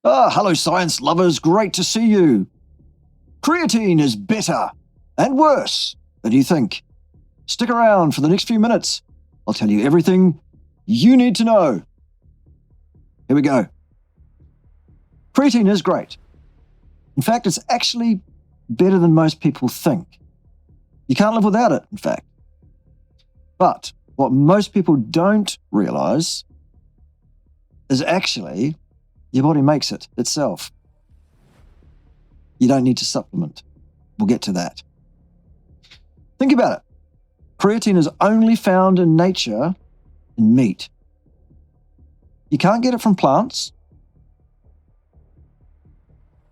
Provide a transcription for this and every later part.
Hello science lovers, great to see you. Creatine is better and worse than you think. Stick around for the next few minutes. I'll tell you everything you need to know. Here we go. Creatine is great. In fact, it's actually better than most people think. You can't live without it, in fact. But what most people don't realize is actually your body makes it itself. You don't need to supplement. We'll get to that. Think about it. Creatine is only found in nature in meat. You can't get it from plants.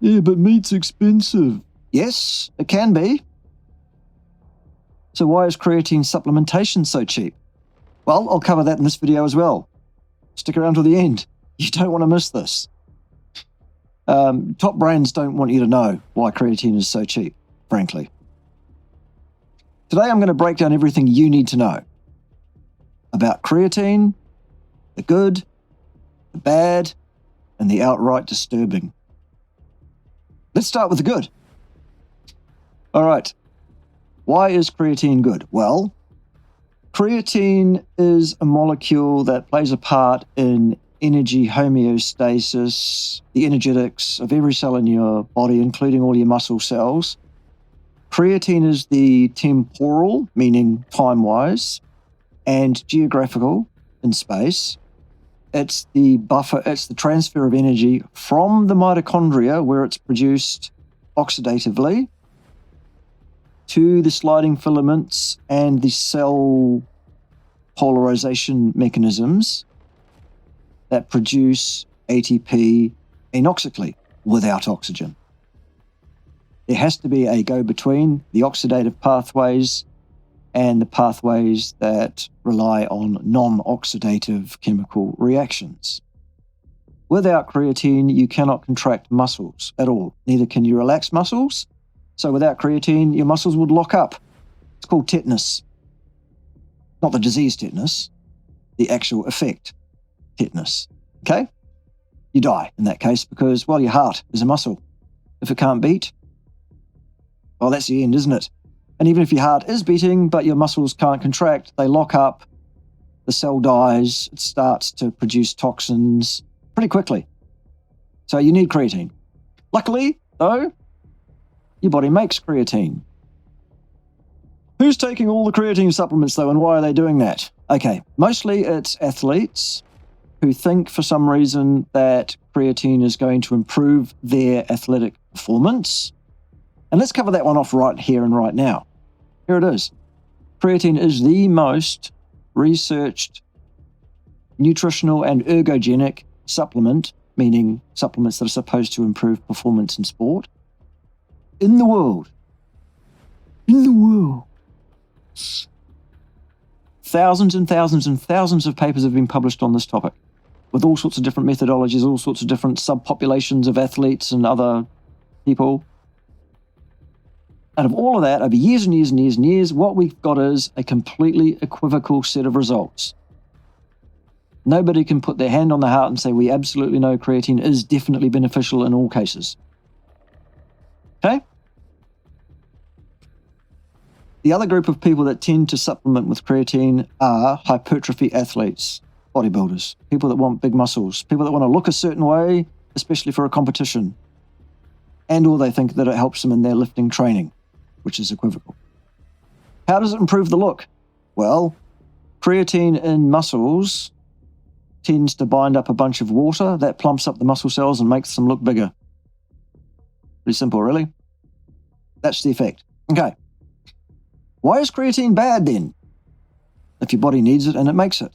Yeah, but meat's expensive. Yes, it can be. So why is creatine supplementation so cheap? Well, I'll cover that in this video as well. Stick around till the end. You don't want to miss this. Top brands don't want you to know why creatine is so cheap, frankly. Today I'm going to break down everything you need to know about creatine, the good, the bad, and the outright disturbing. Let's start with the good. All right. Why is creatine good? Well, creatine is a molecule that plays a part in energy homeostasis, the energetics of every cell in your body, including all your muscle cells. Creatine is the temporal, meaning time-wise, and geographical, in space. It's the buffer, it's the transfer of energy from the mitochondria, where it's produced oxidatively, to the sliding filaments and the cell polarization mechanisms that produce ATP anoxically without oxygen. There has to be a go-between the oxidative pathways and the pathways that rely on non-oxidative chemical reactions. Without creatine, you cannot contract muscles at all. Neither can you relax muscles. So without creatine, your muscles would lock up. It's called tetanus. Not the disease tetanus, the actual effect, tetanus. Okay? You die in that case because, well, your heart is a muscle. If it can't beat, well, that's the end, isn't it? And even if your heart is beating, but your muscles can't contract, they lock up, the cell dies, it starts to produce toxins pretty quickly. So you need creatine. Luckily, though, your body makes creatine. Who's taking all the creatine supplements, though, and why are they doing that? Okay, mostly it's athletes who think for some reason that creatine is going to improve their athletic performance. And let's cover that one off right here and right now. Here it is. Creatine is the most researched nutritional and ergogenic supplement, meaning supplements that are supposed to improve performance in sport, in the world. In the world. Thousands and thousands and thousands of papers have been published on this topic with all sorts of different methodologies, all sorts of different subpopulations of athletes and other people. Out of all of that, over years and years and years and years, what we've got is a completely equivocal set of results. Nobody can put their hand on the heart and say, we absolutely know creatine is definitely beneficial in all cases. Okay? The other group of people that tend to supplement with creatine are hypertrophy athletes, bodybuilders, people that want big muscles, people that want to look a certain way, especially for a competition, and/or they think that it helps them in their lifting training, which is equivocal. How does it improve the look? Well, creatine in muscles tends to bind up a bunch of water that plumps up the muscle cells and makes them look bigger. Pretty simple, really. That's the effect. Okay. Why is creatine bad then? If your body needs it and it makes it.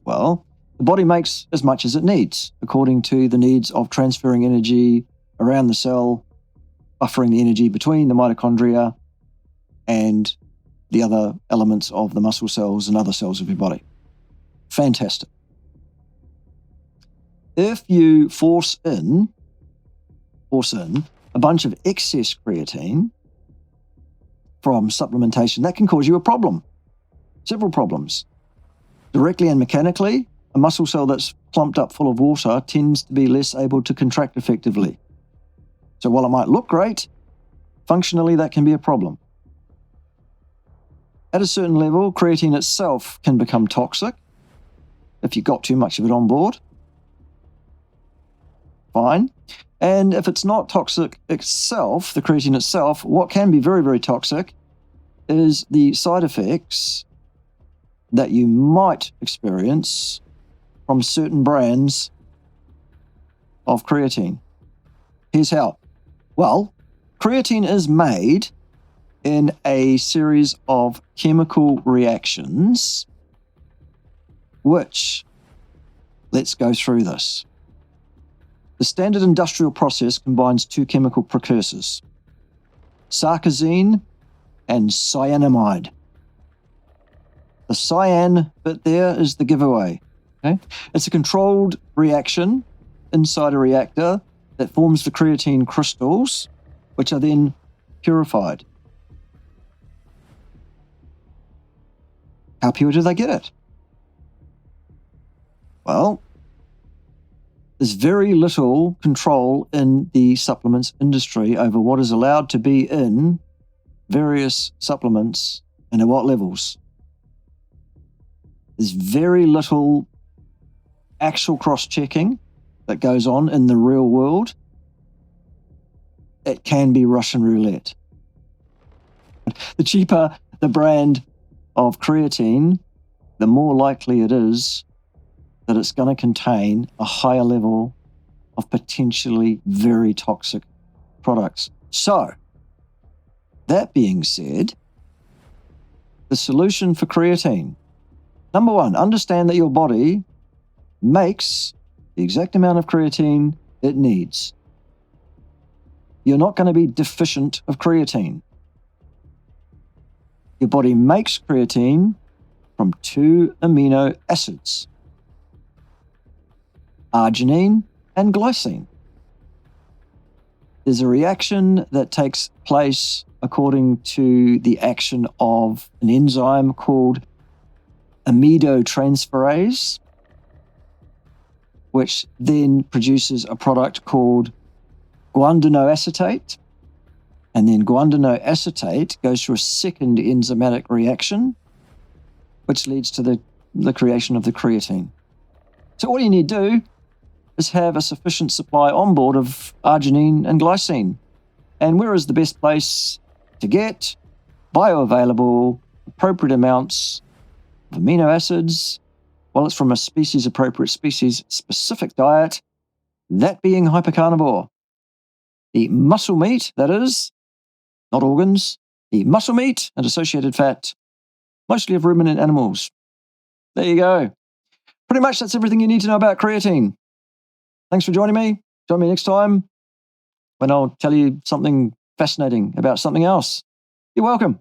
Well, the body makes as much as it needs, according to the needs of transferring energy around the cell, buffering the energy between the mitochondria and the other elements of the muscle cells and other cells of your body. Fantastic. If you force in a bunch of excess creatine from supplementation, that can cause you a problem. Several problems. Directly and mechanically, a muscle cell that's plumped up full of water tends to be less able to contract effectively. So while it might look great, functionally that can be a problem. At a certain level, creatine itself can become toxic if you've got too much of it on board. Fine. And if it's not toxic itself, the creatine itself, what can be very, very toxic is the side effects that you might experience from certain brands of creatine. Here's how. Well, creatine is made in a series of chemical reactions, which, let's go through this. The standard industrial process combines two chemical precursors, sarcosine and cyanamide. The cyan bit there is the giveaway. Okay? It's a controlled reaction inside a reactor that forms the creatine crystals, which are then purified. How pure do they get it? Well, there's very little control in the supplements industry over what is allowed to be in various supplements and at what levels. There's very little actual cross-checking that goes on in the real world. It can be Russian roulette. The cheaper the brand of creatine, the more likely it is that it's going to contain a higher level of potentially very toxic products. So, that being said, the solution for creatine. Number one, understand that your body makes the exact amount of creatine it needs. You're not going to be deficient of creatine. Your body makes creatine from two amino acids, arginine and glycine. There's a reaction that takes place according to the action of an enzyme called amidotransferase, which then produces a product called guanidinoacetate. And then guanidinoacetate goes through a second enzymatic reaction, which leads to the creation of the creatine. So all you need to do is have a sufficient supply on board of arginine and glycine. And where is the best place to get bioavailable, appropriate amounts of amino acids? Well, it's from a species-appropriate, species-specific diet, that being hypercarnivore. Eat muscle meat, that is, not organs. Eat muscle meat and associated fat, mostly of ruminant animals. There you go. Pretty much that's everything you need to know about creatine. Thanks for joining me. Join me next time when I'll tell you something fascinating about something else. You're welcome.